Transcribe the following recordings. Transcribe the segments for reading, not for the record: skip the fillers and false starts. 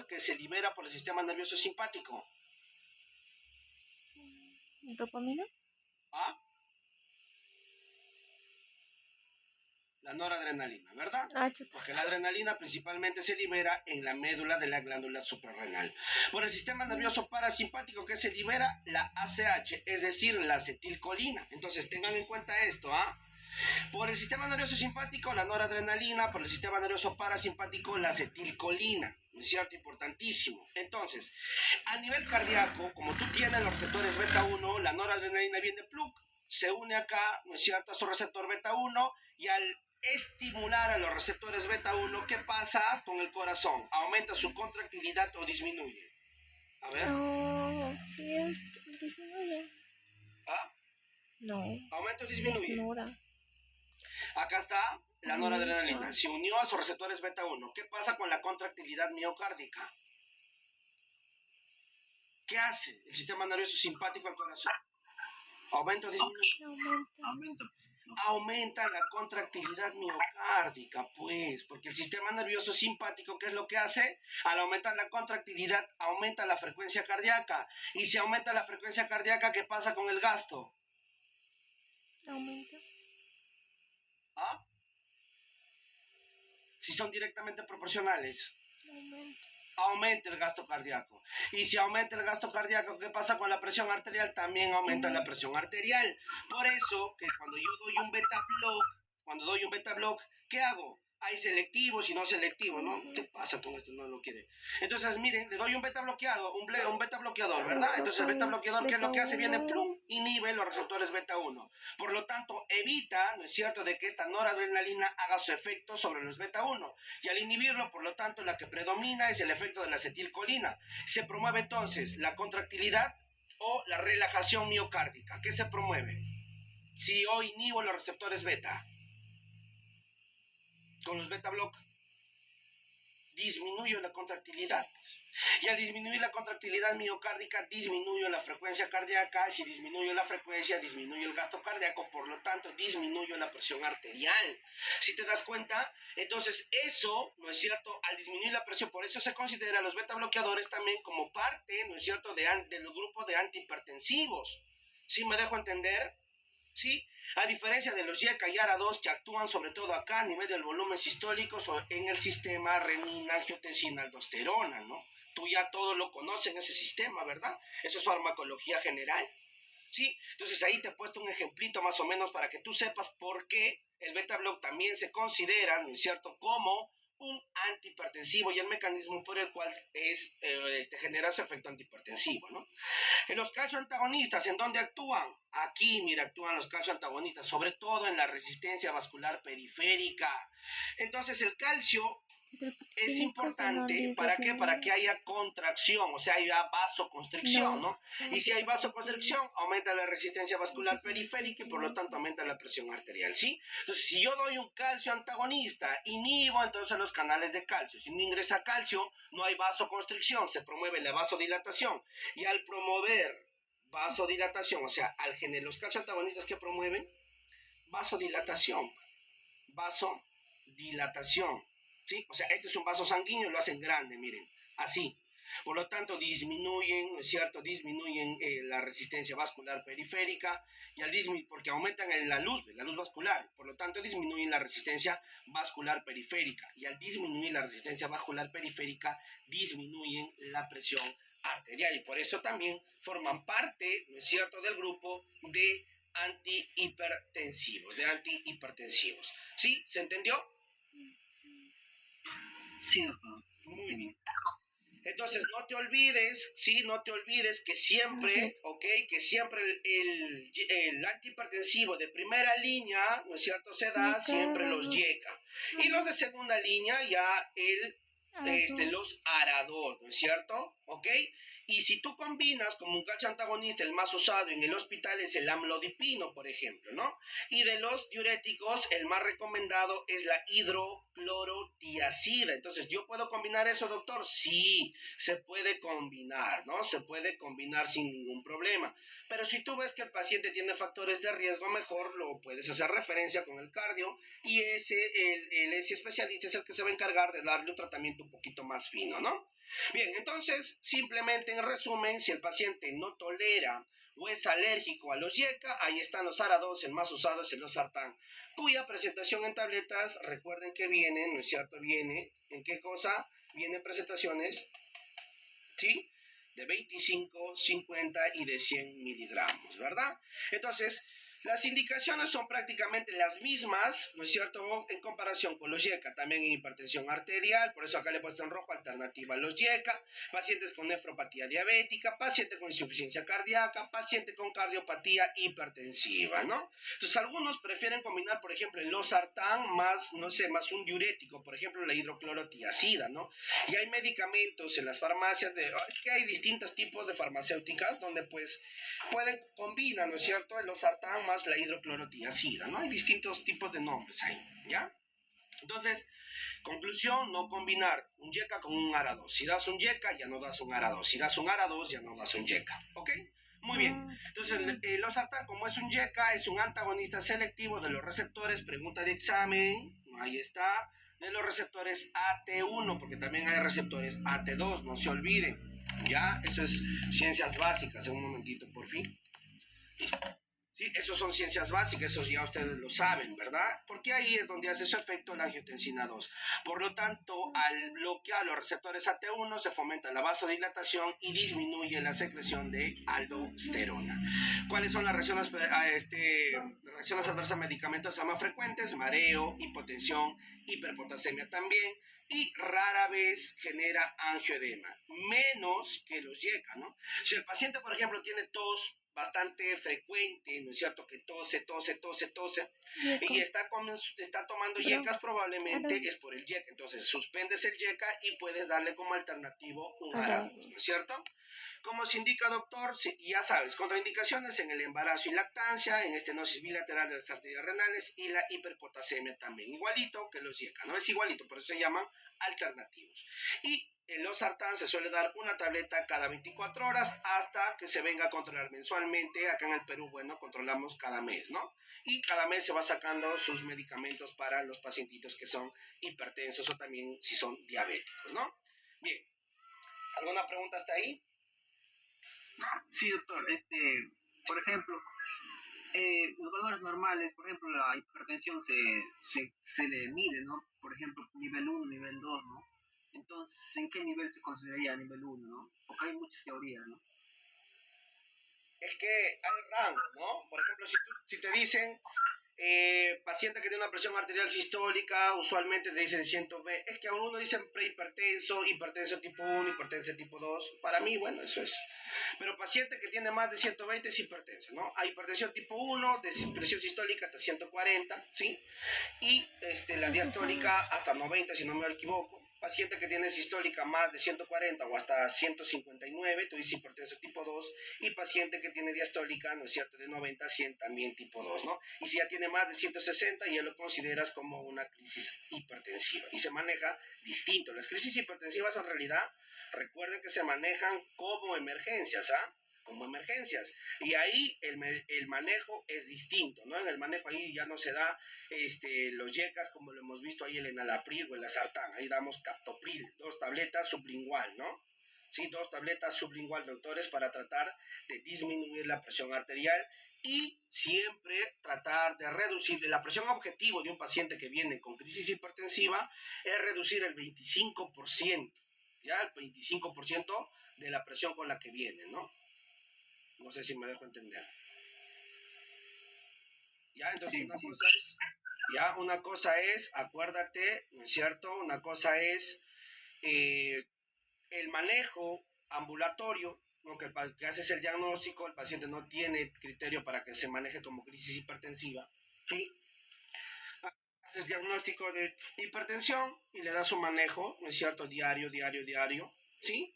que se libera por el sistema nervioso simpático? ¿Dopamina? ¿Ah? La noradrenalina, ¿verdad? Chuta. Porque la adrenalina principalmente se libera en la médula de la glándula suprarrenal. Por el sistema nervioso parasimpático que se libera la ACH, es decir, la acetilcolina. Entonces tengan en cuenta esto, ¿ah? Por el sistema nervioso simpático, la noradrenalina; por el sistema nervioso parasimpático, la acetilcolina. ¿No es cierto? Importantísimo. Entonces, a nivel cardíaco, como tú tienes los receptores beta 1, la noradrenalina viene plug, se une acá, ¿no es cierto?, a su receptor beta 1, y al estimular a los receptores beta 1, ¿qué pasa con el corazón? ¿Aumenta su contractilidad o disminuye? A ver. Sí, disminuye. ¿Ah? No. ¿Aumenta o disminuye? Desnura. Acá está la noradrenalina. Se unió a sus receptores beta 1. ¿Qué pasa con la contractilidad miocárdica? ¿Qué hace el sistema nervioso simpático al corazón? ¿Aumenta o disminuye? Aumenta la contractilidad miocárdica, pues, porque el sistema nervioso simpático, ¿qué es lo que hace? Al aumentar la contractilidad, aumenta la frecuencia cardíaca. Y si aumenta la frecuencia cardíaca, ¿qué pasa con el gasto? Aumenta. ¿Ah? Si son directamente proporcionales. Aumenta el gasto cardíaco. Y si aumenta el gasto cardíaco, ¿qué pasa con la presión arterial? También aumenta la presión arterial. Por eso que cuando yo doy un beta block, ¿qué hago? Hay selectivos y no selectivos, ¿no? ¿Qué pasa con esto? No lo quiere. Entonces, miren, le doy un beta bloqueador, ¿verdad? Entonces el beta bloqueador, ¿qué es lo que hace? Viene, plum, inhibe los receptores beta 1. Por lo tanto, evita, ¿no es cierto?, de que esta noradrenalina haga su efecto sobre los beta 1. Y al inhibirlo, por lo tanto, la que predomina es el efecto de la acetilcolina. Se promueve entonces la contractilidad o la relajación miocárdica. ¿Qué se promueve? Si yo inhibo los receptores beta con los beta block, disminuyo la contractilidad, pues. Y al disminuir la contractilidad miocárdica, disminuyo la frecuencia cardíaca. Si disminuyo la frecuencia, disminuyo el gasto cardíaco, por lo tanto, disminuyo la presión arterial. Si te das cuenta, entonces eso, ¿no es cierto?, al disminuir la presión, por eso se considera a los beta bloqueadores también como parte, ¿no es cierto?, del grupo de antihipertensivos. ¿Sí me dejo entender? ¿Sí? A diferencia de los YECA y ARA2, que actúan sobre todo acá a nivel del volumen sistólico o en el sistema renina, angiotensina, aldosterona, ¿no? Tú ya todo lo conoces en ese sistema, ¿verdad? Eso es farmacología general, ¿sí? Entonces ahí te he puesto un ejemplito más o menos para que tú sepas por qué el beta block también se considera, ¿no es cierto?, como un antihipertensivo y el mecanismo por el cual genera su efecto antihipertensivo, ¿no? En los calcioantagonistas, ¿en dónde actúan? Aquí, mira, actúan los calcioantagonistas, sobre todo en la resistencia vascular periférica. Entonces, el calcio es importante, ¿para qué? Para que haya contracción, o sea, haya vasoconstricción, ¿no? Y si hay vasoconstricción, aumenta la resistencia vascular periférica y por lo tanto aumenta la presión arterial, ¿sí? Entonces, si yo doy un calcio antagonista, inhibo entonces los canales de calcio. Si no ingresa calcio, no hay vasoconstricción, se promueve la vasodilatación. Y al promover vasodilatación, o sea, los calcio antagonistas que promueven vasodilatación. ¿Sí? O sea, este es un vaso sanguíneo, lo hacen grande, miren, así. Por lo tanto, disminuyen, ¿no es cierto?, disminuyen la resistencia vascular periférica, y al disminuir, porque aumentan la luz vascular, por lo tanto, disminuyen la resistencia vascular periférica, y al disminuir la resistencia vascular periférica, disminuyen la presión arterial, y por eso también forman parte, ¿no es cierto?, del grupo de antihipertensivos, ¿Sí? ¿Se entendió? Sí, doctor. Muy bien. Entonces, no te olvides, ¿sí? No te olvides que siempre, ¿ok? Que siempre el antihipertensivo de primera línea, ¿no es cierto?, se da siempre los YECA. Y los de segunda línea ya los ARA2, ¿no es cierto? ¿Ok? Y si tú combinas como un calcio antagonista, el más usado en el hospital es el amlodipino, por ejemplo, ¿no? Y de los diuréticos, el más recomendado es la hidroclorotiazida. Entonces, ¿yo puedo combinar eso, doctor? Sí, se puede combinar, ¿no? Se puede combinar sin ningún problema. Pero si tú ves que el paciente tiene factores de riesgo, mejor lo puedes hacer referencia con el cardio y ese especialista es el que se va a encargar de darle un tratamiento un poquito más fino, ¿no? Bien, entonces, simplemente en resumen, si el paciente no tolera o es alérgico a los YECA, ahí están los ARA-2, el más usado es el losartán, cuya presentación en tabletas, recuerden que viene, ¿no es cierto? Viene, ¿en qué cosa? Vienen presentaciones, ¿sí? De 25, 50 y de 100 miligramos, ¿verdad? Entonces, las indicaciones son prácticamente las mismas, ¿no es cierto?, en comparación con los YECA, también en hipertensión arterial, por eso acá le he puesto en rojo alternativa a los YECA, pacientes con nefropatía diabética, paciente con insuficiencia cardíaca, paciente con cardiopatía hipertensiva, ¿no? Entonces, algunos prefieren combinar, por ejemplo, el losartán más, no sé, más un diurético, por ejemplo, la hidroclorotiazida, ¿no? Y hay medicamentos en las farmacias, es que hay distintos tipos de farmacéuticas donde pues pueden combinar, ¿no es cierto?, el losartán más la hidroclorotiazida, ¿no? Hay distintos tipos de nombres ahí, ¿ya? Entonces, conclusión, no combinar un YECA con un ARA-2. Si das un YECA, ya no das un ARA-2. Si das un ARA-2, ya no das un YECA, ¿ok? Muy bien. Entonces, el losartán, como es un YECA, es un antagonista selectivo de los receptores, pregunta de examen, ahí está, de los receptores AT1, porque también hay receptores AT2, no se olviden, ¿ya? Eso es ciencias básicas, en un momentito, por fin. Listo. Sí, esos son ciencias básicas, esos ya ustedes lo saben, ¿verdad? Porque ahí es donde hace su efecto la angiotensina 2. Por lo tanto, al bloquear los receptores AT1 se fomenta la vasodilatación y disminuye la secreción de aldosterona. ¿Cuáles son las reacciones adversas a medicamentos más frecuentes? Mareo, hipotensión, hiperpotasemia también, y rara vez genera angioedema, menos que los YECA, ¿no? Si el paciente, por ejemplo, tiene tos bastante frecuente, ¿no es cierto?, que tose, y está tomando YECAs, probablemente es por el YECA. Entonces, suspendes el YECA y puedes darle como alternativo un ARA-2, ¿no es cierto? Como se indica, doctor, ya sabes, contraindicaciones en el embarazo y lactancia, en estenosis bilateral de las arterias renales y la hiperpotasemia también, igualito que los YECA, ¿no? Es igualito, por eso se llaman alternativos. Y el losartán se suele dar una tableta cada 24 horas hasta que se venga a controlar mensualmente. Acá en el Perú, bueno, controlamos cada mes, ¿no? Y cada mes se va sacando sus medicamentos para los pacientitos que son hipertensos o también si son diabéticos, ¿no? Bien, ¿alguna pregunta hasta ahí? Sí, doctor. Por ejemplo, los valores normales, por ejemplo, la hipertensión se le mide, ¿no? Por ejemplo, nivel 1, nivel 2, ¿no? Entonces, ¿en qué nivel se consideraría nivel 1, ¿no? Porque hay muchas teorías, ¿no? Es que hay rango, ¿no? Por ejemplo, si te dicen paciente que tiene una presión arterial sistólica, usualmente te dicen 120. Es que a uno dicen prehipertenso, hipertenso tipo 1, hipertenso tipo 2. Para mí, bueno, eso es. Pero paciente que tiene más de 120 es hipertenso, ¿no? Hay hipertensión tipo 1, de presión sistólica hasta 140, ¿sí? Y la diastólica hasta 90, si no me equivoco. Paciente que tiene sistólica más de 140 o hasta 159, tú dices hipertenso tipo 2, y paciente que tiene diastólica, ¿no es cierto?, de 90 a 100 también tipo 2, ¿no? Y si ya tiene más de 160, ya lo consideras como una crisis hipertensiva y se maneja distinto. Las crisis hipertensivas en realidad, recuerden que se manejan como emergencias, ¿ah? Como emergencias, y ahí el manejo es distinto, ¿no? En el manejo ahí ya no se da los YECAs como lo hemos visto ahí, el enalapril o el losartán. Ahí damos captopril, 2 tabletas sublingual, ¿no? Sí, 2 tabletas sublingual, doctores, para tratar de disminuir la presión arterial y siempre tratar de reducir la presión objetivo de un paciente que viene con crisis hipertensiva, es reducir el 25%, ya el 25% de la presión con la que viene, ¿no? No sé si me dejo entender. Ya, entonces una cosa es, acuérdate, ¿no es cierto? Una cosa es el manejo ambulatorio, ¿no? Que haces el diagnóstico, el paciente no tiene criterio para que se maneje como crisis hipertensiva, ¿sí? Haces diagnóstico de hipertensión y le das un manejo, ¿no es cierto? Diario, ¿sí?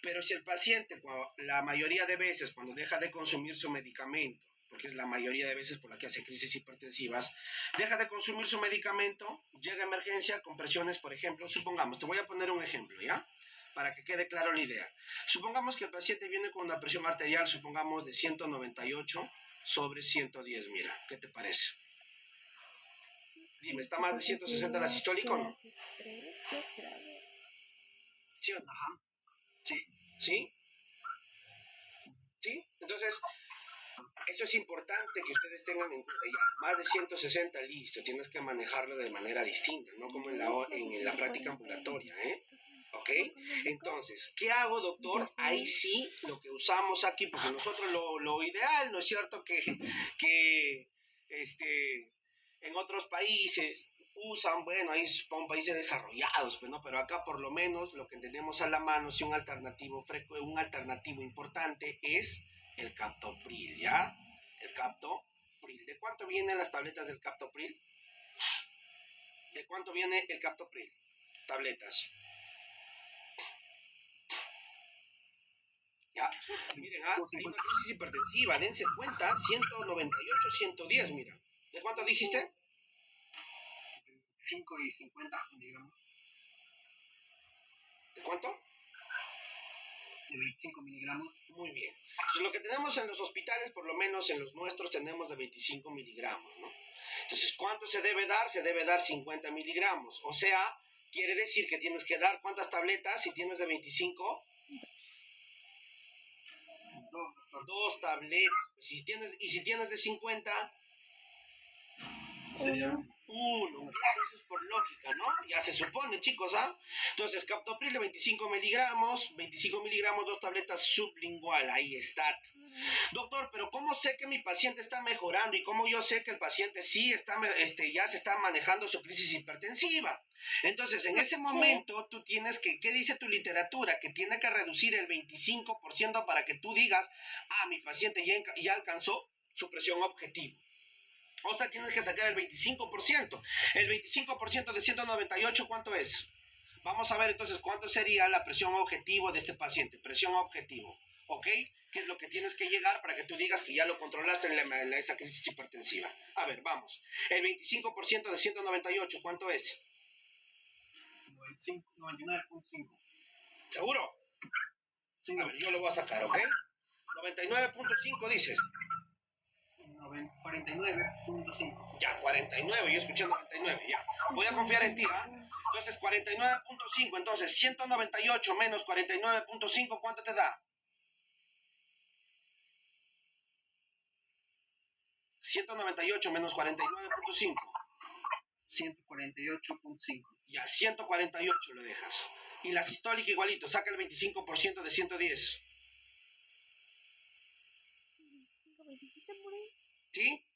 Pero si el paciente, la mayoría de veces, cuando deja de consumir su medicamento, porque es la mayoría de veces por la que hace crisis hipertensivas, deja de consumir su medicamento, llega a emergencia con presiones, por ejemplo, supongamos, te voy a poner un ejemplo, ¿ya? Para que quede claro la idea. Supongamos que el paciente viene con una presión arterial, supongamos, de 198 sobre 110, mira, ¿qué te parece? Dime, ¿está más de 160 la sistólica o no? ¿Sí o no? Ajá. Sí. ¿Sí? ¿Sí? Entonces, eso es importante que ustedes tengan en cuenta ya. Más de 160, listo. Tienes que manejarlo de manera distinta, no como en la práctica ambulatoria, ¿eh? ¿Ok? Entonces, ¿qué hago, doctor? Ahí sí, lo que usamos aquí, porque nosotros lo ideal, ¿no es cierto? Que en otros países usan, bueno, ahí son países desarrollados, pues, ¿no? Pero acá por lo menos lo que tenemos a la mano, si un alternativo importante es el captopril, ¿ya? El captopril. ¿De cuánto vienen las tabletas del captopril? ¿De cuánto viene el captopril? Tabletas. Ya, miren, hay una crisis hipertensiva, dense cuenta, 198, 110, mira. ¿De cuánto dijiste? 5 y 50 miligramos. ¿De cuánto? De 25 miligramos. Muy bien. Entonces, lo que tenemos en los hospitales, por lo menos en los nuestros, tenemos de 25 miligramos, ¿no? Entonces, ¿cuánto se debe dar? Se debe dar 50 miligramos. O sea, quiere decir que tienes que dar, ¿cuántas tabletas si tienes de 25? Dos tabletas. Pues si tienes de 50, Sería uno. Eso es por lógica, ¿no? Ya se supone, chicos, ¿ah? Entonces, captopril de 25 miligramos, dos tabletas sublingual, ahí está. Doctor, pero ¿cómo sé que mi paciente está mejorando y cómo yo sé que el paciente sí está, ya se está manejando su crisis hipertensiva? Entonces, en ese momento, tú tienes que, ¿qué dice tu literatura? Que tiene que reducir el 25% para que tú digas, mi paciente ya alcanzó su presión objetivo. O sea, tienes que sacar el 25%. El 25% de 198, ¿cuánto es? Vamos a ver entonces cuánto sería la presión objetivo de este paciente. Presión objetivo. ¿Ok? ¿Qué es lo que tienes que llegar para que tú digas que ya lo controlaste en esa crisis hipertensiva? A ver, vamos. El 25% de 198, ¿cuánto es? 99.5. ¿Seguro? Sí, a ver, yo lo voy a sacar, ¿ok? 99.5 dices. 49.5. Ya, 49, yo escuché 99, ya. Voy a confiar en ti, ¿ah? Entonces, 49.5, entonces 198 menos 49.5, ¿cuánto te da? 198 menos 49.5. 148.5. Ya, 148 lo dejas. Y la sistólica igualito, saca el 25% de 110. 27 por ahí. ¿Sí?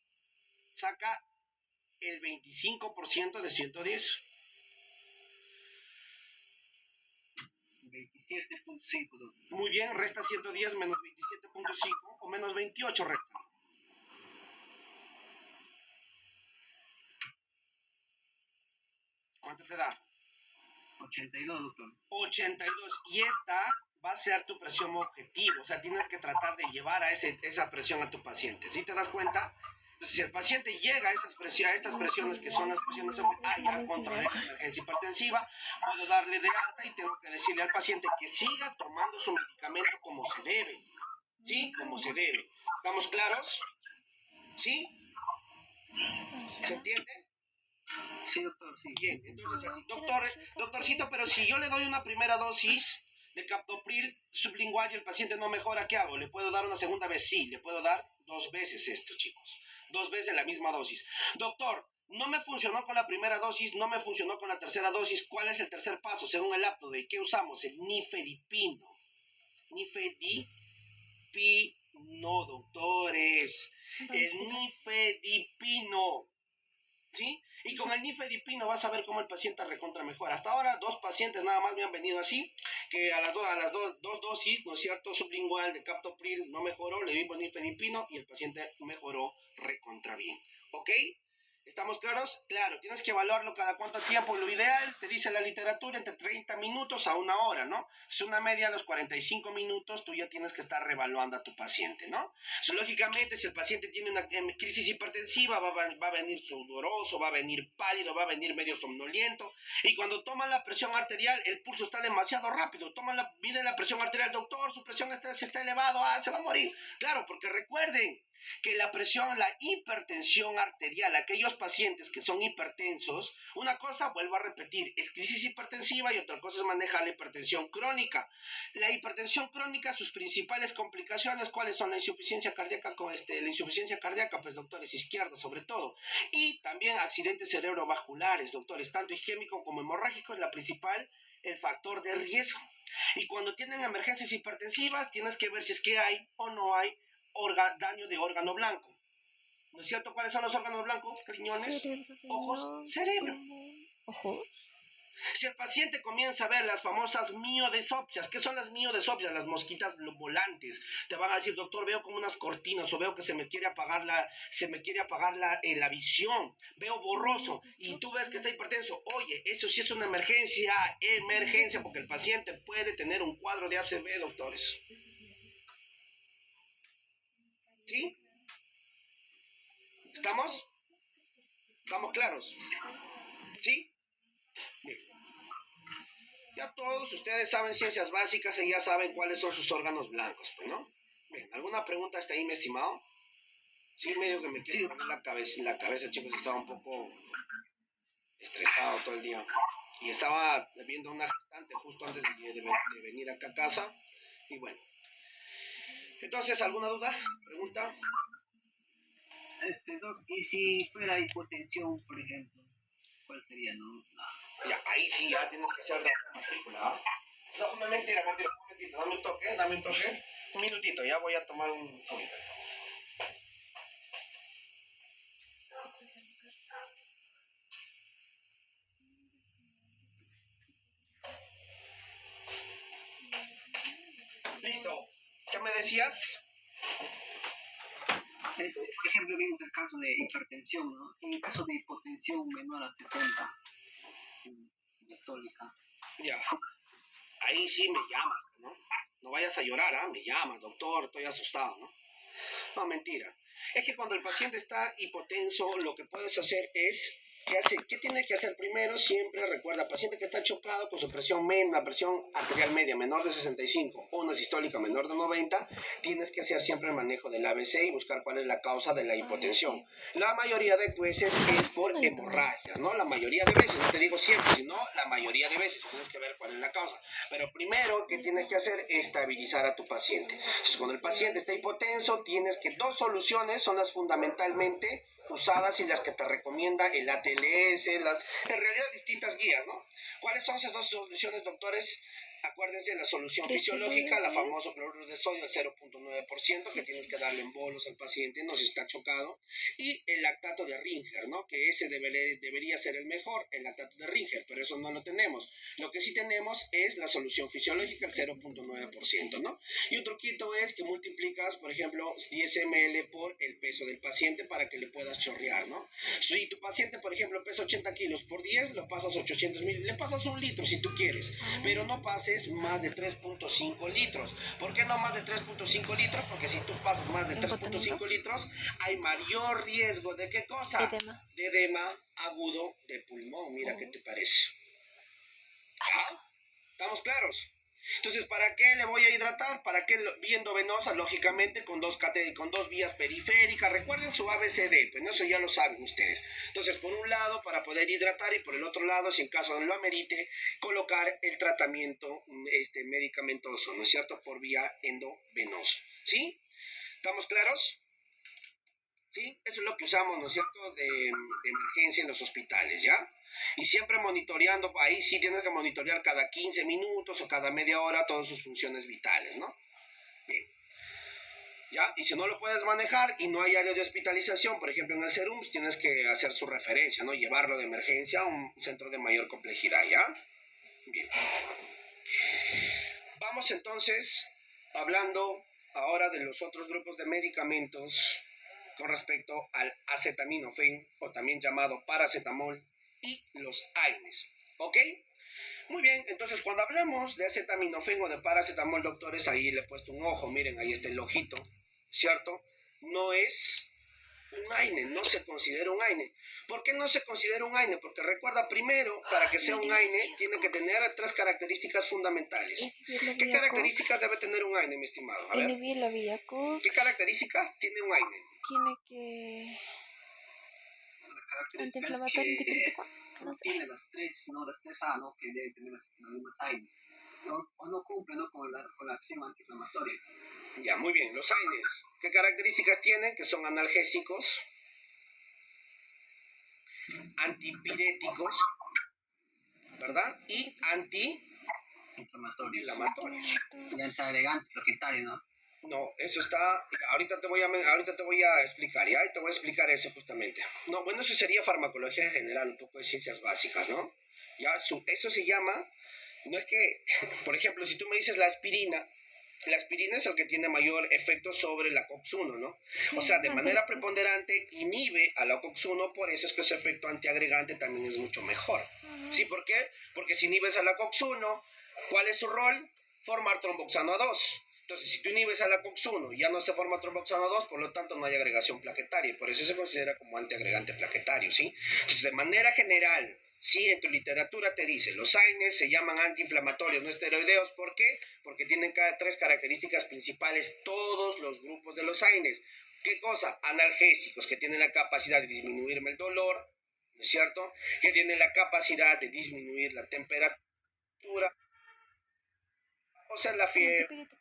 Saca el 25% de 110. 27.5. Muy bien, resta 110 menos 27.5 o menos 28 resta. ¿Cuánto te da? 82, doctor. 82. Y esta va a ser tu presión objetivo. O sea, tienes que tratar de llevar a esa presión a tu paciente. ¿Sí te das cuenta? Entonces, si el paciente llega a estas presiones que son las presiones, ya controlé la emergencia hipertensiva, puedo darle de alta y tengo que decirle al paciente que siga tomando su medicamento como se debe. ¿Sí? Como se debe. ¿Estamos claros? ¿Sí? ¿Se entiende? Sí, doctor, sí. Bien, entonces así, doctorcito, pero si yo le doy una primera dosis de captopril sublingual y el paciente no mejora, ¿qué hago? ¿Le puedo dar una segunda vez? Sí, le puedo dar 2 veces esto, chicos. 2 veces la misma dosis. Doctor, no me funcionó con la primera dosis, no me funcionó con la tercera dosis. ¿Cuál es el tercer paso? Según el Aptoday, ¿qué usamos? El nifedipino. Nifedipino, doctores. El nifedipino. ¿Sí? Y con el nifedipino vas a ver cómo el paciente recontra mejora. Hasta ahora 2 pacientes nada más me han venido así, que a las dos dosis, ¿no es cierto?, sublingual de captopril no mejoró, le dimos nifedipino y el paciente mejoró recontra bien. ¿Ok? ¿Estamos claros? Claro, tienes que evaluarlo cada cuánto tiempo. Lo ideal, te dice la literatura, entre 30 minutos a 1 hora, ¿no? Es una media a los 45 minutos, tú ya tienes que estar reevaluando a tu paciente, ¿no? Lógicamente, si el paciente tiene una crisis hipertensiva, va a venir sudoroso, va a venir pálido, va a venir medio somnoliento. Y cuando toma la presión arterial, el pulso está demasiado rápido. Mide la presión arterial, doctor, su presión se está elevado, se va a morir. Claro, porque recuerden que la hipertensión arterial, aquellos pacientes que son hipertensos, una cosa, vuelvo a repetir, es crisis hipertensiva y otra cosa es manejar la hipertensión crónica. La hipertensión crónica, sus principales complicaciones, ¿cuáles son? La insuficiencia cardíaca, pues doctores, izquierda sobre todo. Y también accidentes cerebrovasculares, doctores, tanto isquémico como hemorrágico es la principal, el factor de riesgo. Y cuando tienen emergencias hipertensivas, tienes que ver si es que hay o no hay daño de órgano blanco. ¿No es cierto? ¿Cuáles son los órganos blancos? Riñones, Cerebro, ojos, riñón, cerebro. pulmón, ojos. Si el paciente comienza a ver las famosas miodesopsias, ¿qué son las miodesopsias? Las mosquitas volantes. Te van a decir, doctor, veo como unas cortinas o veo que se me quiere apagar la visión, veo borroso y tú ves que está hipertenso. Oye, eso sí es una emergencia, porque el paciente puede tener un cuadro de ACV, doctores. ¿Sí? ¿Estamos? ¿Estamos claros? ¿Sí? Bien. Ya todos ustedes saben ciencias básicas y ya saben cuáles son sus órganos blancos, pues, ¿no? Bien, ¿alguna pregunta hasta ahí, mi estimado? Sí, medio que me quiero poner la cabeza, chicos, estaba un poco estresado todo el día. Y estaba viendo una gestante justo antes de venir acá a casa. Y bueno. Entonces, ¿alguna duda? ¿Pregunta? Doc, y si fuera hipotensión, por ejemplo, ¿cuál sería, no? Ya, ahí sí, ya tienes que hacer la matrícula. ¿Ah? No, mentira, un momentito, dame un toque. Un minutito, ya voy a tomar un poquito. Listo. ¿Qué me decías? Por ejemplo, vimos el caso de hipertensión, ¿no? En el caso de hipotensión menor a 60, diastólica. Ya. Ahí sí me llamas, ¿no? No vayas a llorar, ¿ah? Me llamas, doctor, estoy asustado, ¿no? No, mentira. Es que cuando el paciente está hipotenso, lo que puedes hacer es, ¿qué tienes que hacer primero? Siempre recuerda, paciente que está chocado con su una presión arterial media menor de 65 o una sistólica menor de 90, tienes que hacer siempre el manejo del ABC y buscar cuál es la causa de la hipotensión. La mayoría de veces es por hemorragias, ¿no? La mayoría de veces, no te digo siempre, sino la mayoría de veces tienes que ver cuál es la causa. Pero primero, ¿qué tienes que hacer? Estabilizar a tu paciente. Entonces, cuando el paciente está hipotenso, tienes que dos soluciones son las fundamentalmente usadas y las que te recomienda el ATLS, en realidad distintas guías, ¿no? ¿Cuáles son esas dos soluciones, doctores? Acuérdense, la solución fisiológica, la famosa cloruro de sodio, el 0.9%, que tienes que darle en bolos al paciente, no si está chocado, y el lactato de Ringer, ¿no? Que ese debería ser el mejor, el lactato de Ringer, pero eso no lo tenemos. Lo que sí tenemos es la solución fisiológica, el 0.9%, ¿no? Y un truquito es que multiplicas, por ejemplo, 10 ml por el peso del paciente para que le puedas chorrear, ¿no? Si tu paciente, por ejemplo, pesa 80 kilos por 10, lo pasas 800 mil, le pasas un litro si tú quieres, pero no pases más de 3.5 litros. ¿Por qué no más de 3.5 litros? Porque si tú pasas más de 3.5 litros, hay mayor riesgo de ¿qué cosa? De edema agudo de pulmón. Mira, ¿qué te parece? ¿Ah? ¿Estamos claros? Entonces, ¿para qué le voy a hidratar? ¿Para qué viendo venosa? Lógicamente con dos vías periféricas. Recuerden su ABCD, pues eso ya lo saben ustedes. Entonces, por un lado, para poder hidratar y por el otro lado, si en caso no lo amerite, colocar el tratamiento medicamentoso, ¿no es cierto? Por vía endovenosa. ¿Sí? ¿Estamos claros? ¿Sí? Eso es lo que usamos, ¿no es cierto?, de emergencia en los hospitales, ¿ya? Y siempre monitoreando, ahí sí tienes que monitorear cada 15 minutos o cada media hora todas sus funciones vitales, ¿no? Bien. ¿Ya? Y si no lo puedes manejar y no hay área de hospitalización, por ejemplo en el Serum, tienes que hacer su referencia, ¿no? Llevarlo de emergencia a un centro de mayor complejidad, ¿ya? Bien. Vamos entonces hablando ahora de los otros grupos de medicamentos con respecto al acetaminofén, o también llamado paracetamol, y los AINES, ¿ok? Muy bien, entonces cuando hablamos de acetaminofén o de paracetamol, doctores, ahí le he puesto un ojo, miren, ahí está el ojito, ¿cierto? No es un AINE, no se considera un AINE. ¿Por qué no se considera un AINE? Porque recuerda, primero, para que sea un AINE, tiene que tener tres características fundamentales. ¿Qué características debe tener un AINE, mi estimado? A ver. Inhibir la vía COX. ¿Qué característica tiene un AINE? Tiene que características Antiinflamatorio, que antipirético. no tiene las tres A, ¿no? Que debe tener las mismas AINES. ¿No? O no cumple, ¿no? Con la acción antiinflamatoria. Ya, muy bien. Los AINES, ¿qué características tienen? Que son analgésicos, antipiréticos, ¿verdad? Y Inflamatorios. antiinflamatorios. Y antiagregantes, plaquetarios, ¿no? No, eso está. Ahorita te voy a explicar, ¿ya? Y te voy a explicar eso justamente. No, bueno, eso sería farmacología en general, un poco de ciencias básicas, ¿no? Ya, eso se llama. No es que, por ejemplo, si tú me dices la aspirina es el que tiene mayor efecto sobre la COX-1, ¿no? O sea, de manera preponderante inhibe a la COX-1, por eso es que su efecto antiagregante también es mucho mejor. ¿Sí? ¿Por qué? Porque si inhibes a la COX-1, ¿cuál es su rol? Formar tromboxano A2. Entonces, si tú inhibes a la COX-1 y ya no se forma tromboxano A2, por lo tanto no hay agregación plaquetaria, por eso se considera como antiagregante plaquetario, ¿sí? Entonces, de manera general, sí, en tu literatura te dice, los AINES se llaman antiinflamatorios no esteroideos. ¿Por qué? Porque tienen cada tres características principales todos los grupos de los AINES. ¿Qué cosa? Analgésicos, que tienen la capacidad de disminuirme el dolor, ¿no es cierto? Que tienen la capacidad de disminuir la temperatura, o sea, la fiebre. Antipirético.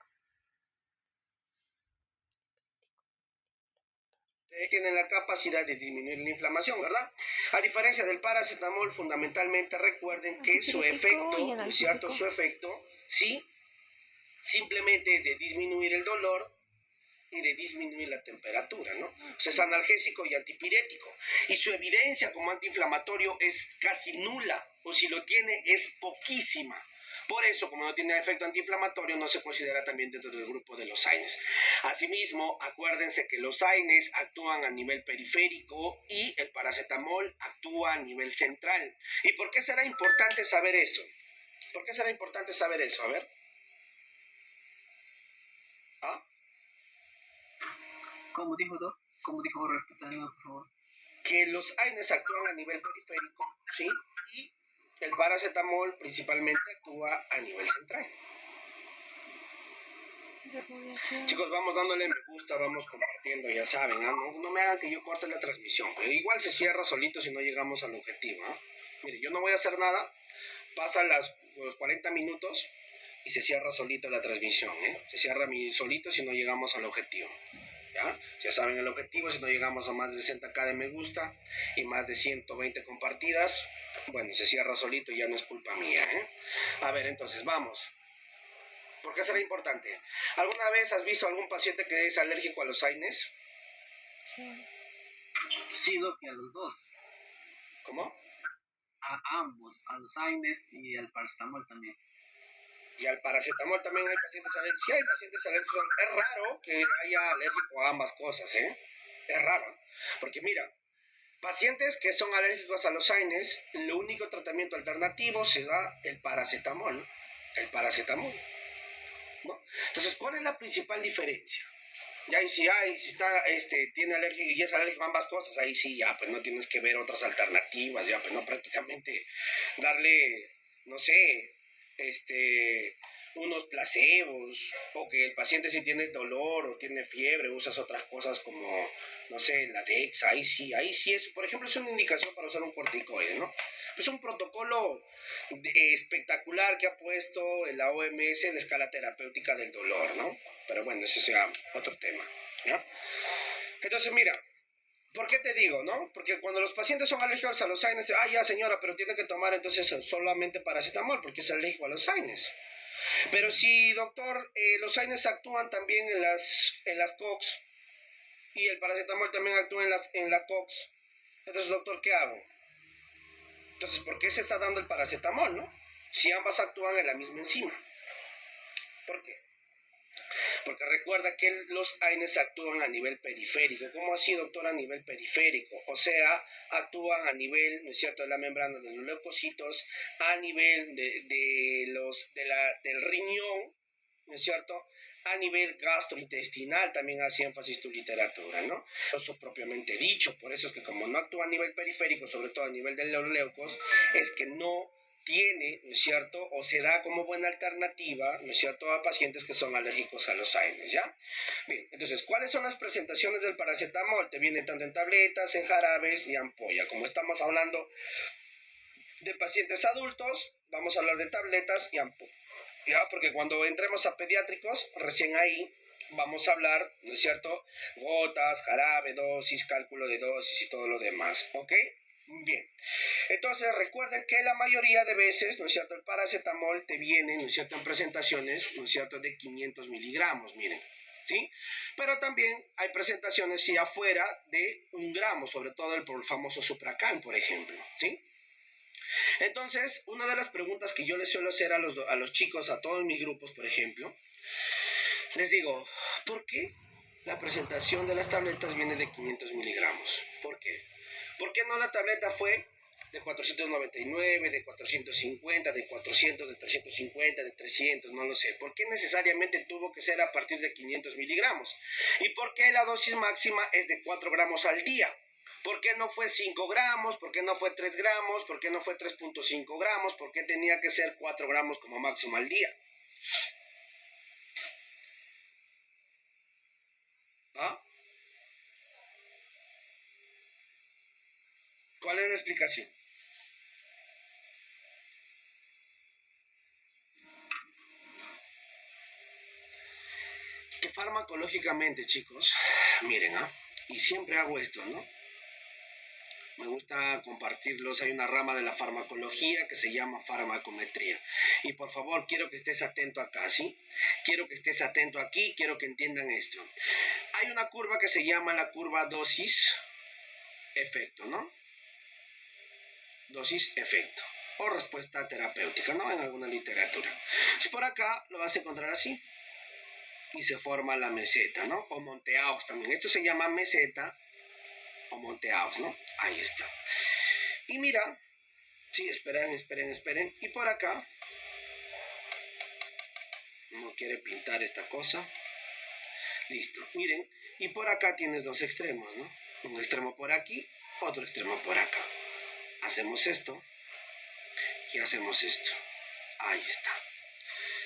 Tienen la capacidad de disminuir la inflamación, ¿verdad? A diferencia del paracetamol, fundamentalmente recuerden que su efecto, ¿no es cierto? Su efecto, sí, simplemente es de disminuir el dolor y de disminuir la temperatura, ¿no? O sea, es analgésico y antipirético. Y su evidencia como antiinflamatorio es casi nula, o si lo tiene, es poquísima. Por eso, como no tiene efecto antiinflamatorio, no se considera también dentro del grupo de los AINES. Asimismo, acuérdense que los AINES actúan a nivel periférico y el paracetamol actúa a nivel central. ¿Y por qué será importante saber eso? ¿Por qué será importante saber eso? A ver. ¿Ah? ¿Cómo dijo, Doc? ¿Cómo dijo? Repítame, por favor. Que los AINES actúan a nivel periférico, ¿sí? Y el paracetamol principalmente actúa a nivel central. Chicos, vamos dándole me gusta, vamos compartiendo, ya saben, ¿eh? No me hagan que yo corte la transmisión, pero igual se cierra solito si no llegamos al objetivo, ¿eh? Mire, yo no voy a hacer nada, pasan los 40 minutos y se cierra solito la transmisión, ¿eh? Se cierra solito si no llegamos al objetivo. ¿Ya? Ya saben el objetivo, si no llegamos a más de 60k de me gusta y más de 120 compartidas, bueno, se cierra solito y ya no es culpa mía, ¿eh? A ver, entonces, vamos. ¿Por qué será importante? ¿Alguna vez has visto algún paciente que es alérgico a los AINES? Sí. Sí, Doc, y a los dos. ¿Cómo? A ambos, a los AINES y al paracetamol también. Y al paracetamol también hay pacientes alérgicos. Sí hay pacientes alérgicos. Es raro que haya alérgico a ambas cosas, ¿eh? Es raro. Porque mira, pacientes que son alérgicos a los AINES, el único tratamiento alternativo se da el paracetamol. El paracetamol, ¿no? Entonces, ¿cuál es la principal diferencia? Ya, y si está, tiene alergia y es alérgico a ambas cosas, ahí sí, ya, pues no tienes que ver otras alternativas, ya, pues no prácticamente darle, no sé, unos placebos, o que el paciente si tiene dolor o tiene fiebre, usas otras cosas como, no sé, la Dexa, ahí sí es, por ejemplo, es una indicación para usar un corticoide, ¿no? Es un protocolo espectacular que ha puesto la OMS en la escala terapéutica del dolor, ¿no? Pero bueno, ese sea otro tema, ¿no? Entonces, mira, ¿por qué te digo, no? Porque cuando los pacientes son alérgicos a los AINES, ya señora, pero tiene que tomar entonces solamente paracetamol porque es alérgico a los AINES. Pero si, doctor, los AINES actúan también en las COX y el paracetamol también actúa en la COX, entonces, doctor, ¿qué hago? Entonces, ¿por qué se está dando el paracetamol, no? Si ambas actúan en la misma enzima. ¿Por qué? Porque recuerda que los AINES actúan a nivel periférico. ¿Cómo así, doctor, a nivel periférico? O sea, actúan a nivel, ¿no es cierto?, de la membrana de los leucocitos, a nivel del riñón, ¿no es cierto?, a nivel gastrointestinal, también hace énfasis tu literatura, ¿no? Eso propiamente dicho, por eso es que como no actúa a nivel periférico, sobre todo a nivel de los leucos, es que no tiene, ¿no es cierto?, o se da como buena alternativa, ¿no es cierto?, a pacientes que son alérgicos a los AINES, ¿ya? Bien, entonces, ¿cuáles son las presentaciones del paracetamol? Te viene tanto en tabletas, en jarabes y ampolla. Como estamos hablando de pacientes adultos, vamos a hablar de tabletas y ampolla, ¿ya? Porque cuando entremos a pediátricos, recién ahí vamos a hablar, ¿no es cierto?, gotas, jarabe, dosis, cálculo de dosis y todo lo demás, ¿ok? Bien, entonces recuerden que la mayoría de veces, ¿no es cierto?, el paracetamol te viene, ¿no es cierto?, en presentaciones, ¿no es cierto?, de 500 miligramos, miren, ¿sí? Pero también hay presentaciones, sí, afuera de 1 gramo, sobre todo el famoso Supracal, por ejemplo, ¿sí? Entonces, una de las preguntas que yo les suelo hacer a los chicos, a todos mis grupos, por ejemplo, les digo, ¿por qué la presentación de las tabletas viene de 500 miligramos? ¿Por qué? ¿Por qué no la tableta fue de 499, de 450, de 400, de 350, de 300? No lo sé. ¿Por qué necesariamente tuvo que ser a partir de 500 miligramos? ¿Y por qué la dosis máxima es de 4 gramos al día? ¿Por qué no fue 5 gramos? ¿Por qué no fue 3 gramos? ¿Por qué no fue 3.5 gramos? ¿Por qué tenía que ser 4 gramos como máximo al día? ¿Ah? ¿Cuál es la explicación? Que farmacológicamente, chicos, miren, y siempre hago esto, ¿no? Me gusta compartirlos. Hay una rama de la farmacología que se llama farmacometría. Y por favor, quiero que estés atento acá, ¿sí? Quiero que estés atento aquí, quiero que entiendan esto. Hay una curva que se llama la curva dosis-efecto, ¿no? Dosis-efecto. O respuesta terapéutica, ¿no? En alguna literatura. Si por acá lo vas a encontrar así. Y se forma la meseta, ¿no? O Monteaux también. Esto se llama meseta o Monteaux, ¿no? Ahí está. Y mira, sí, esperen. Y por acá, no quiere pintar esta cosa. Listo, miren. Y por acá tienes 2 extremos, ¿no? Un extremo por aquí, otro extremo por acá. Hacemos esto y hacemos esto. Ahí está.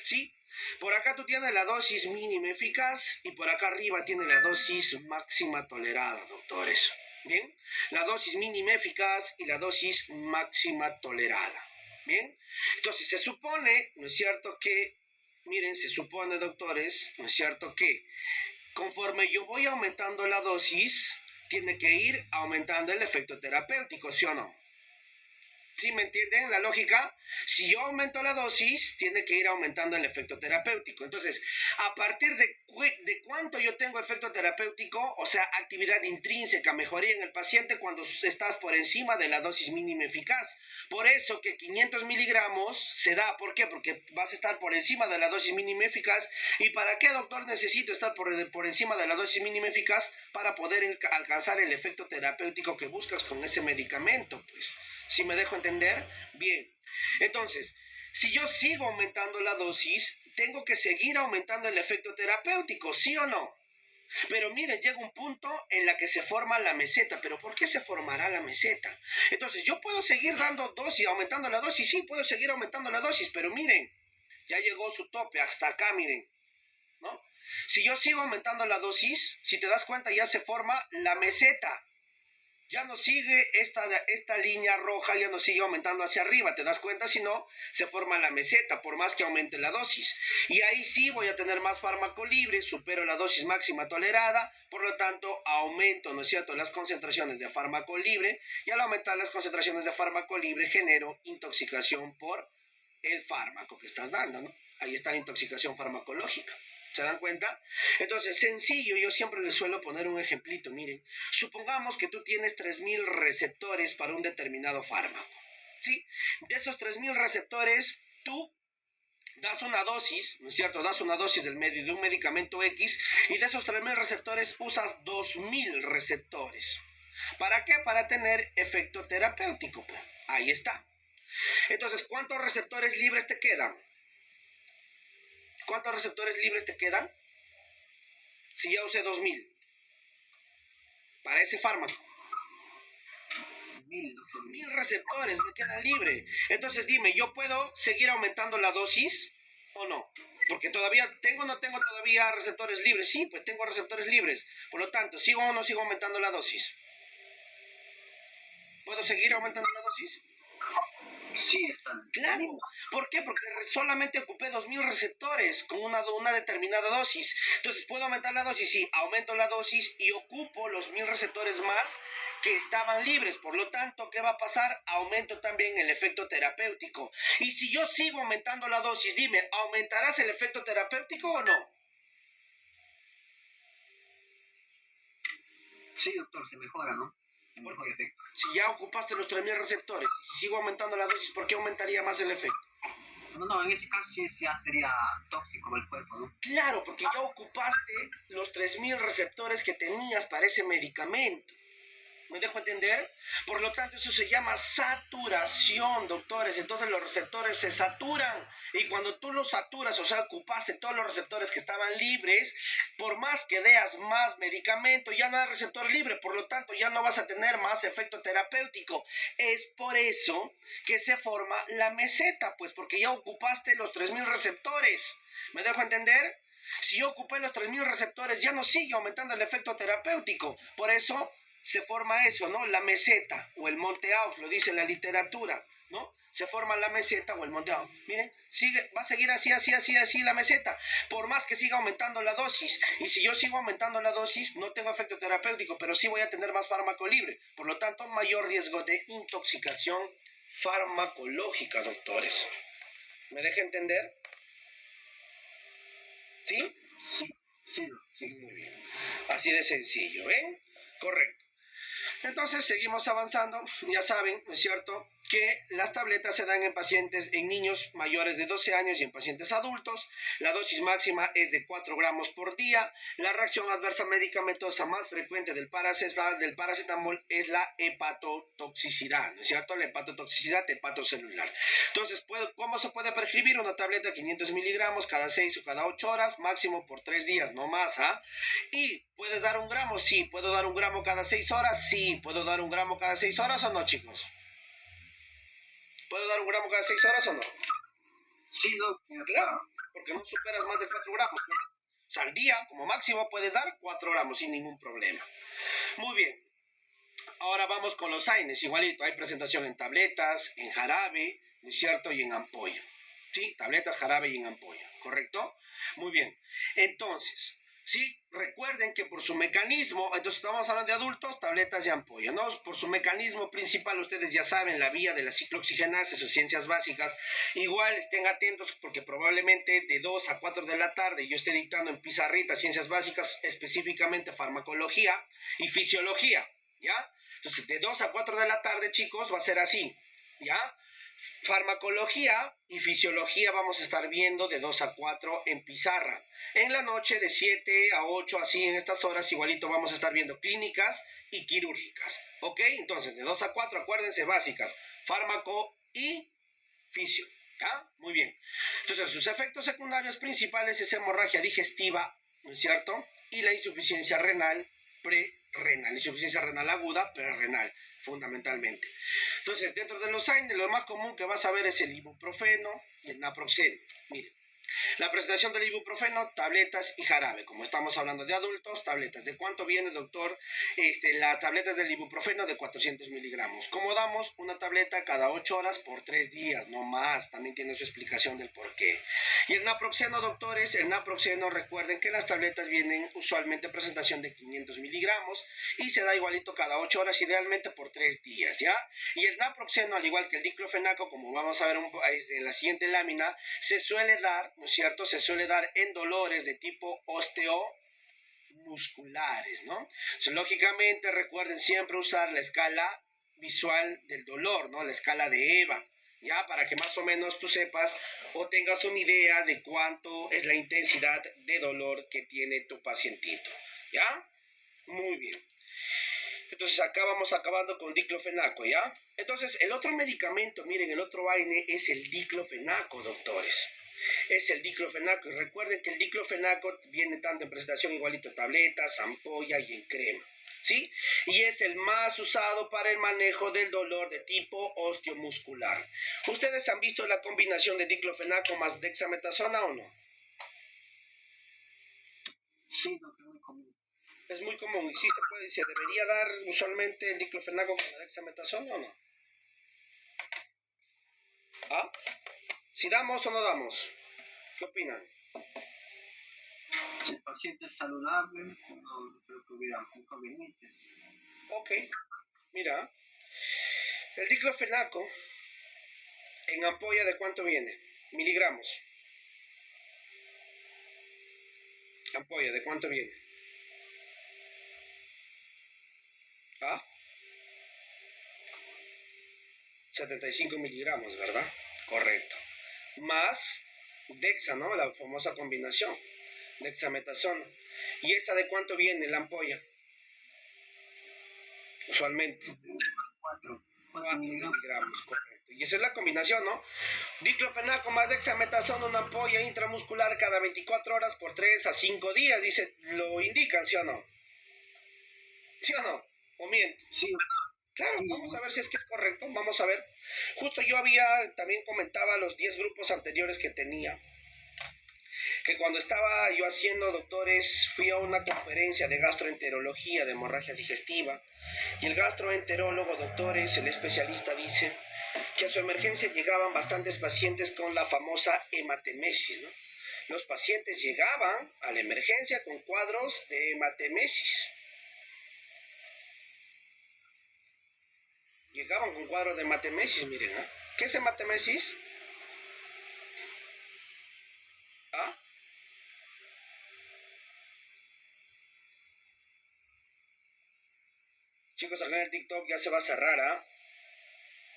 ¿Sí? Por acá tú tienes la dosis mínima eficaz y por acá arriba tienes la dosis máxima tolerada, doctores. ¿Bien? La dosis mínima eficaz y la dosis máxima tolerada. ¿Bien? Entonces se supone, ¿no es cierto?, que, miren, se supone, doctores, ¿no es cierto?, que conforme yo voy aumentando la dosis, tiene que ir aumentando el efecto terapéutico, ¿sí o no? ¿Sí me entienden la lógica? Si yo aumento la dosis, tiene que ir aumentando el efecto terapéutico. Entonces, a partir de cuánto yo tengo efecto terapéutico, o sea, actividad intrínseca, mejoría en el paciente cuando estás por encima de la dosis mínima eficaz. Por eso que 500 miligramos se da. ¿Por qué? Porque vas a estar por encima de la dosis mínima eficaz. ¿Y para qué, doctor, necesito estar por encima de la dosis mínima eficaz? Para poder alcanzar el efecto terapéutico que buscas con ese medicamento, pues. ¿Sí me dejo entender? Bien. Entonces, si yo sigo aumentando la dosis, tengo que seguir aumentando el efecto terapéutico, ¿sí o no? Pero miren, llega un punto en la que se forma la meseta. ¿Pero por qué se formará la meseta? Entonces, yo puedo seguir dando dosis, aumentando la dosis. Sí, puedo seguir aumentando la dosis, pero miren, ya llegó su tope, hasta acá, miren, ¿no? Si yo sigo aumentando la dosis, si te das cuenta, ya se forma la meseta. Ya no sigue esta línea roja, ya no sigue aumentando hacia arriba, ¿te das cuenta? Si no, se forma la meseta, por más que aumente la dosis. Y ahí sí voy a tener más fármaco libre, supero la dosis máxima tolerada, por lo tanto, aumento, ¿no es cierto?, las concentraciones de fármaco libre, y al aumentar las concentraciones de fármaco libre, genero intoxicación por el fármaco que estás dando, ¿no? Ahí está la intoxicación farmacológica. ¿Se dan cuenta? Entonces, sencillo, yo siempre les suelo poner un ejemplito. Miren, supongamos que tú tienes 3000 receptores para un determinado fármaco, ¿sí? De esos 3000 receptores, tú das una dosis, ¿no es cierto? Das una dosis de un medicamento X y de esos 3000 receptores usas 2000 receptores. ¿Para qué? Para tener efecto terapéutico. Ahí está. Entonces, ¿cuántos receptores libres te quedan? ¿Cuántos receptores libres te quedan? Si ya usé 2000 para ese fármaco. 1000, doctor. 1000 receptores me quedan libre. Entonces dime, ¿yo puedo seguir aumentando la dosis o no? Porque todavía tengo o no tengo todavía receptores libres. Sí, pues tengo receptores libres. Por lo tanto, ¿sigo o no sigo aumentando la dosis? ¿Puedo seguir aumentando la dosis? Sí, está. Claro. ¿Por qué? Porque solamente ocupé 2000 receptores con una determinada dosis. Entonces, ¿puedo aumentar la dosis? Sí, aumento la dosis y ocupo los 1000 receptores más que estaban libres. Por lo tanto, ¿qué va a pasar? Aumento también el efecto terapéutico. Y si yo sigo aumentando la dosis, dime, ¿aumentarás el efecto terapéutico o no? Sí, doctor, se mejora, ¿no? Un mejor efecto. Si ya ocupaste los 3000 receptores, y si sigo aumentando la dosis, ¿por qué aumentaría más el efecto? No, en ese caso sí ya sería tóxico para el cuerpo, ¿no? Claro, porque ya ocupaste los 3000 receptores que tenías para ese medicamento. ¿Me dejo entender? Por lo tanto, eso se llama saturación, doctores. Entonces los receptores se saturan. Y cuando tú los saturas, o sea, ocupaste todos los receptores que estaban libres, por más que deas más medicamento, ya no hay receptor libre. Por lo tanto, ya no vas a tener más efecto terapéutico. Es por eso que se forma la meseta, pues porque ya ocupaste los 3000 receptores. ¿Me dejo entender? Si yo ocupé los 3000 receptores, ya no sigue aumentando el efecto terapéutico. Por eso se forma eso, ¿no? La meseta o el monte Aux, lo dice la literatura, ¿no? Se forma la meseta o el monte Aux. Miren, va a seguir así la meseta, por más que siga aumentando la dosis. Y si yo sigo aumentando la dosis, no tengo efecto terapéutico, pero sí voy a tener más fármaco libre. Por lo tanto, mayor riesgo de intoxicación farmacológica, doctores. ¿Me deja entender? ¿Sí? Sí, Muy bien. Así de sencillo, ¿ven? Correcto. Entonces seguimos avanzando, ya saben, ¿no es cierto?, que las tabletas se dan en niños mayores de 12 años y en pacientes adultos. La dosis máxima es de 4 gramos por día. La reacción adversa medicamentosa más frecuente del paracetamol es la hepatotoxicidad, ¿no es cierto? La hepatotoxicidad hepatocelular. Entonces, ¿cómo se puede prescribir una tableta de 500 miligramos cada 6 o cada 8 horas, máximo por 3 días, no más, ¿ah? ¿Y puedes dar 1 gramo? Sí. ¿Puedo dar 1 gramo cada 6 horas? Sí. ¿Puedo dar 1 gramo cada 6 horas o no, chicos? ¿Puedo dar 1 gramo cada 6 horas o no? Sí, doctor. Claro, porque no superas más de 4 gramos. O sea, al día, como máximo, puedes dar 4 gramos sin ningún problema. Muy bien. Ahora vamos con los AINES. Igualito, hay presentación en tabletas, en jarabe, ¿no es cierto? Y en ampolla. ¿Sí? Tabletas, jarabe y en ampolla. ¿Correcto? Muy bien. Entonces, sí, recuerden que por su mecanismo, entonces estamos hablando de adultos, tabletas y ampollas, ¿no? Por su mecanismo principal, ustedes ya saben, la vía de la ciclooxigenasa, sus ciencias básicas. Igual estén atentos porque probablemente de 2 a 4 de la tarde yo esté dictando en pizarrita ciencias básicas, específicamente farmacología y fisiología, ¿ya? Entonces, de 2 a 4 de la tarde, chicos, va a ser así, ¿ya? Farmacología y fisiología vamos a estar viendo de 2 a 4 en pizarra. En la noche de 7 a 8, así en estas horas, igualito vamos a estar viendo clínicas y quirúrgicas. ¿Ok? Entonces, de 2 a 4, acuérdense, básicas. Fármaco y fisio. ¿Ya? Muy bien. Entonces, sus efectos secundarios principales es hemorragia digestiva, ¿no es cierto? Y la insuficiencia renal renal, insuficiencia renal aguda, pero renal, fundamentalmente. Entonces, dentro de los AINES, lo más común que vas a ver es el ibuprofeno y el naproxeno. Miren, la presentación del ibuprofeno, tabletas y jarabe. Como estamos hablando de adultos, tabletas. ¿De cuánto viene, doctor? La tableta del ibuprofeno de 400 miligramos. ¿Cómo damos? Una tableta cada 8 horas por 3 días, no más. También tiene su explicación del por qué. Y el naproxeno, doctores, el naproxeno, recuerden que las tabletas vienen usualmente en presentación de 500 miligramos y se da igualito cada 8 horas, idealmente por 3 días, ¿ya? Y el naproxeno, al igual que el diclofenaco, como vamos a ver en la siguiente lámina, se suele dar, ¿no es cierto? Se suele dar en dolores de tipo osteomusculares, ¿no? Entonces, lógicamente, recuerden siempre usar la escala visual del dolor, ¿no? La escala de EVA, ¿ya? Para que más o menos tú sepas o tengas una idea de cuánto es la intensidad de dolor que tiene tu pacientito, ¿ya? Muy bien. Entonces acá vamos acabando con diclofenaco, ¿ya? Entonces el otro medicamento, miren, el otro AINE es el diclofenaco, doctores. es el diclofenaco. Y recuerden que el diclofenaco viene tanto en presentación igualito, tabletas, ampolla y en crema, ¿sí? Y es el más usado para el manejo del dolor de tipo osteomuscular. ¿Ustedes han visto la combinación de diclofenaco más dexametasona o no? Sí, doctor, muy común. Es muy común y sí se debería dar usualmente el diclofenaco con la dexametasona o no. ¿Ah? ¿Si damos o no damos? ¿Qué opinan? Si el paciente es saludable, no creo que hubiera inconvenientes. Ok, mira, el diclofenaco en ampolla ¿de cuánto viene? Miligramos. Ampolla, ¿de cuánto viene? ¿Ah? 75 miligramos, ¿verdad? Correcto. Más dexa, ¿no? La famosa combinación. Dexametasona. ¿Y esta de cuánto viene la ampolla? Usualmente. 4 miligramos, correcto. Y esa es la combinación, ¿no? Diclofenaco más dexametasona, una ampolla intramuscular cada 24 horas por 3 a 5 días, dice, ¿lo indican, sí o no? ¿Sí o no? ¿O miente? Sí, Claro, sí, vamos a ver si es que es correcto, vamos a ver. Justo yo también comentaba los 10 grupos anteriores que tenía, que cuando estaba yo haciendo doctores, fui a una conferencia de gastroenterología, de hemorragia digestiva, y el gastroenterólogo, doctores, el especialista dice que a su emergencia llegaban bastantes pacientes con la famosa hematemesis, ¿no? Los pacientes llegaban a la emergencia con cuadros de hematemesis. Llegaban con cuadros de hematemesis, miren, ¿ah? ¿Qué es hematemesis? ¿Ah? Chicos, acá en el TikTok ya se va a cerrar, ¿ah?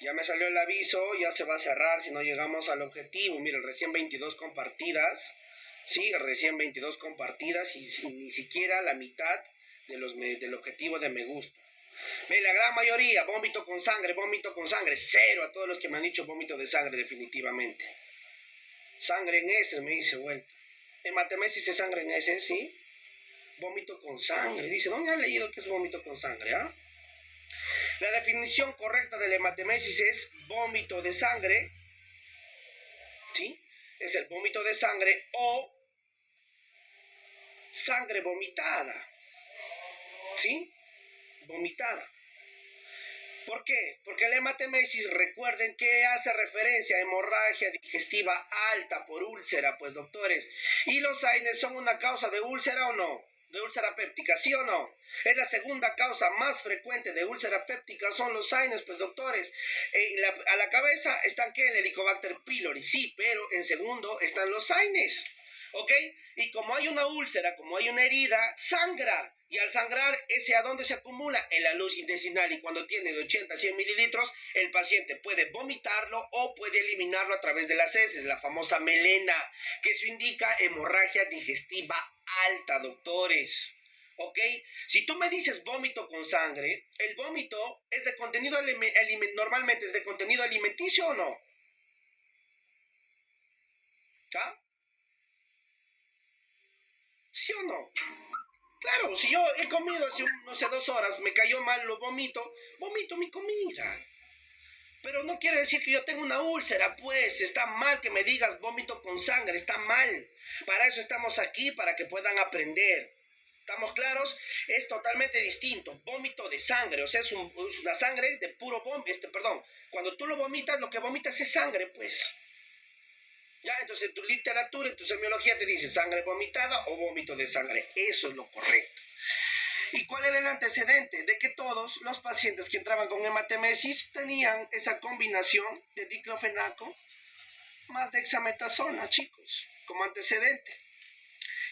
Ya me salió el aviso, ya se va a cerrar si no llegamos al objetivo. Miren, recién 22 compartidas. Sí, recién 22 compartidas y ni siquiera la mitad del objetivo de me gusta. La gran mayoría, vómito con sangre, cero a todos los que me han dicho vómito de sangre definitivamente. Sangre en heces, me dice vuelta. Hematemesis es sangre en heces, ¿sí? Vómito con sangre, dice, ¿dónde han leído que es vómito con sangre, ah? La definición correcta de la hematemesis es vómito de sangre, ¿sí? Es el vómito de sangre o sangre vomitada, ¿sí? Vomitada. ¿Por qué? Porque la hematemesis, recuerden que hace referencia a hemorragia digestiva alta por úlcera, pues doctores. ¿Y los AINES son una causa de úlcera o no? ¿De úlcera péptica, sí o no? Es la segunda causa más frecuente de úlcera péptica, son los AINES, pues doctores. A la cabeza están ¿qué? El Helicobacter pylori, sí, pero en segundo están los AINES. ¿Ok? Y como hay una úlcera, como hay una herida, sangra. Y al sangrar, ¿ese a dónde se acumula? En la luz intestinal. Y cuando tiene de 80 a 100 mililitros, el paciente puede vomitarlo o puede eliminarlo a través de las heces, la famosa melena, que eso indica hemorragia digestiva alta, doctores. ¿Ok? Si tú me dices vómito con sangre, el vómito es de contenido normalmente es de contenido alimenticio o no. ¿Ah? ¿Sí o no? Claro, si yo he comido hace, no sé, 2 horas, me cayó mal, lo vomito mi comida. Pero no quiere decir que yo tenga una úlcera, pues está mal que me digas vómito con sangre, está mal. Para eso estamos aquí, para que puedan aprender. ¿Estamos claros? Es totalmente distinto. Vómito de sangre, o sea, es una sangre de puro vómito, cuando tú lo vomitas, lo que vomitas es sangre, pues. Ya, entonces en tu literatura, en tu semiología te dice sangre vomitada o vómito de sangre. Eso es lo correcto. ¿Y cuál era el antecedente? De que todos los pacientes que entraban con hematemesis tenían esa combinación de diclofenaco más dexametasona, chicos, como antecedente.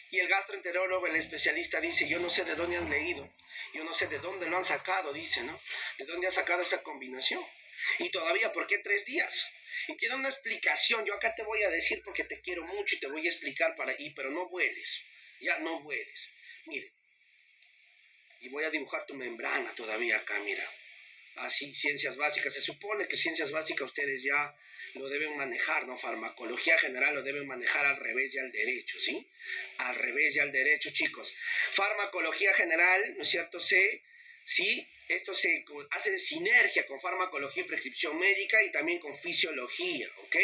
Y el gastroenterólogo, el especialista, dice, yo no sé de dónde han leído, yo no sé de dónde lo han sacado, dice, ¿no? ¿De dónde ha sacado esa combinación? Y todavía, ¿por qué 3 días? Y tiene una explicación, yo acá te voy a decir porque te quiero mucho y te voy a explicar pero no vueles, ya no vueles. Mire, y voy a dibujar tu membrana todavía acá, mira. Así, ciencias básicas. Se supone que ciencias básicas ustedes ya lo deben manejar, ¿no? Farmacología general lo deben manejar al revés y al derecho, ¿sí? Al revés y al derecho, chicos. Farmacología general, ¿no es cierto? Sí, esto se hace en sinergia con farmacología y prescripción médica y también con fisiología, ¿ok?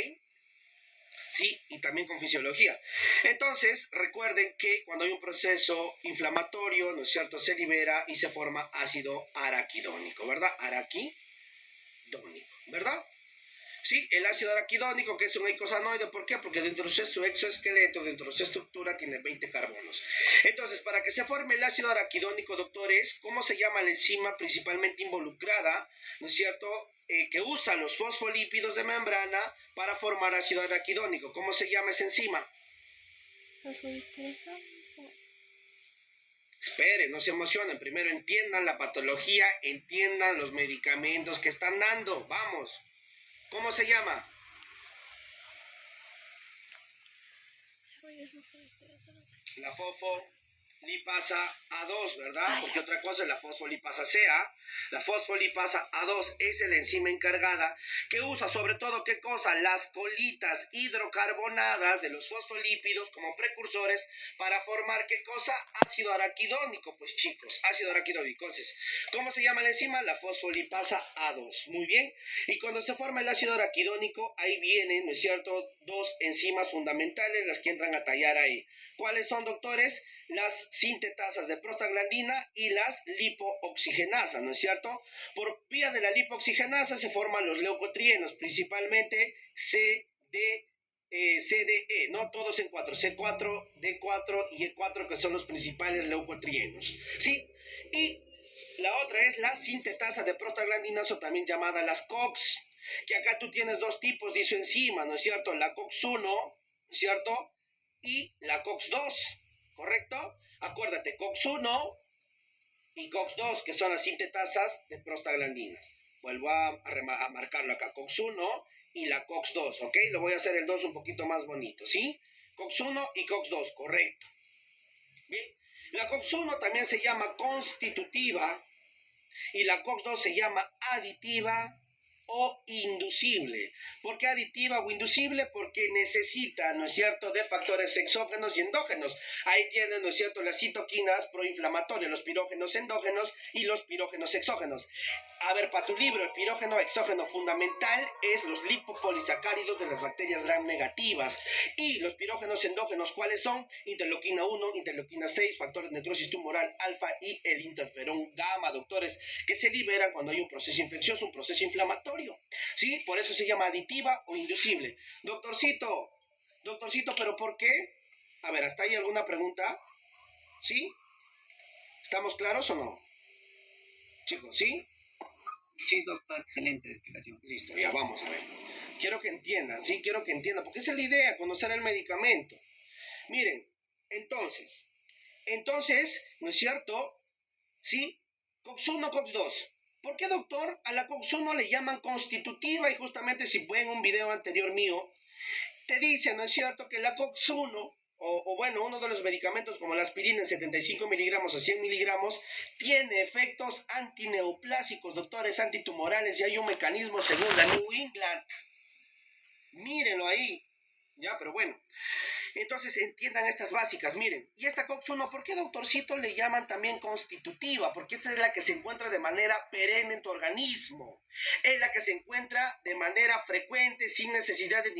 Sí, y también con fisiología. Entonces, recuerden que cuando hay un proceso inflamatorio, ¿no es cierto?, se libera y se forma ácido araquidónico, ¿verdad? Araquidónico, ¿verdad? Sí, el ácido araquidónico, que es un eicosanoide, ¿por qué? Porque dentro de su exoesqueleto, dentro de su estructura, tiene 20 carbonos. Entonces, para que se forme el ácido araquidónico, doctores, ¿cómo se llama la enzima principalmente involucrada, ¿no es cierto?, que usa los fosfolípidos de membrana para formar ácido araquidónico. ¿Cómo se llama esa enzima? Fosfodiesterasa. Esperen, no se emocionen. Primero entiendan la patología, entiendan los medicamentos que están dando. Vamos. ¿Cómo se llama? La fosfolipasa A2, ¿verdad? Porque otra cosa es la fosfolipasa CA. La fosfolipasa A2 es la enzima encargada que usa sobre todo, ¿qué cosa? Las colitas hidrocarbonadas de los fosfolípidos como precursores para formar, ¿qué cosa? Ácido araquidónico, pues chicos, ácido araquidónico. Entonces, ¿cómo se llama la enzima? La fosfolipasa A2. Muy bien. Y cuando se forma el ácido araquidónico, ahí vienen, ¿no es cierto?, dos enzimas fundamentales, las que entran a tallar ahí. ¿Cuáles son, doctores? Las sintetasas de prostaglandina y las lipooxigenasas, ¿no es cierto? Por vía de la lipooxigenasa se forman los leucotrienos, principalmente CDE, ¿no? Todos en 4, C4, D4 y E4, que son los principales leucotrienos, ¿sí? Y la otra es la sintetasa de prostaglandinas, o también llamada las COX, que acá tú tienes dos tipos de isoenzima, ¿no es cierto? La COX-1, ¿no es cierto?, y la COX-2, ¿correcto? Acuérdate, COX-1 y COX-2, que son las sintetasas de prostaglandinas. Vuelvo a marcarlo acá, COX-1 y la COX-2, ¿ok? Lo voy a hacer el 2 un poquito más bonito, ¿sí? COX-1 y COX-2, correcto. Bien, la COX-1 también se llama constitutiva y la COX-2 se llama aditiva o inducible. ¿Por qué aditiva o inducible? Porque necesita, ¿no es cierto?, de factores exógenos y endógenos. Ahí tienen, ¿no es cierto?, las citoquinas proinflamatorias, los pirógenos endógenos y los pirógenos exógenos. A ver, para tu libro, el pirógeno exógeno fundamental es los lipopolisacáridos de las bacterias gram negativas. Y los pirógenos endógenos, ¿cuáles son? Interleuquina 1, interleuquina 6, factores de necrosis tumoral alfa y el interferón gamma, doctores, que se liberan cuando hay un proceso infeccioso, un proceso inflamatorio, ¿sí? Por eso se llama aditiva o inducible. Doctorcito, ¿pero por qué? A ver, ¿hasta ahí alguna pregunta? ¿Sí? ¿Estamos claros o no? Chicos, ¿sí? Sí, doctor, excelente explicación. Listo, ya vamos a ver. Quiero que entiendan, ¿sí? Quiero que entiendan, porque esa es la idea, conocer el medicamento. Miren, entonces, ¿no es cierto? ¿Sí? COX-1, COX-2. ¿Por qué, doctor? A la COX-1 le llaman constitutiva y justamente si ven un video anterior mío, te dice, ¿no es cierto?, que la COX-1, bueno, uno de los medicamentos como la aspirina en 75 miligramos a 100 miligramos, tiene efectos antineoplásicos, doctores, antitumorales, y hay un mecanismo según la New England. Mírenlo ahí. Ya, pero bueno. Entonces entiendan estas básicas, miren. Y esta COX-1, ¿por qué, doctorcito, le llaman también constitutiva? Porque esta es la que se encuentra de manera perenne en tu organismo. Es la que se encuentra de manera frecuente, sin necesidad de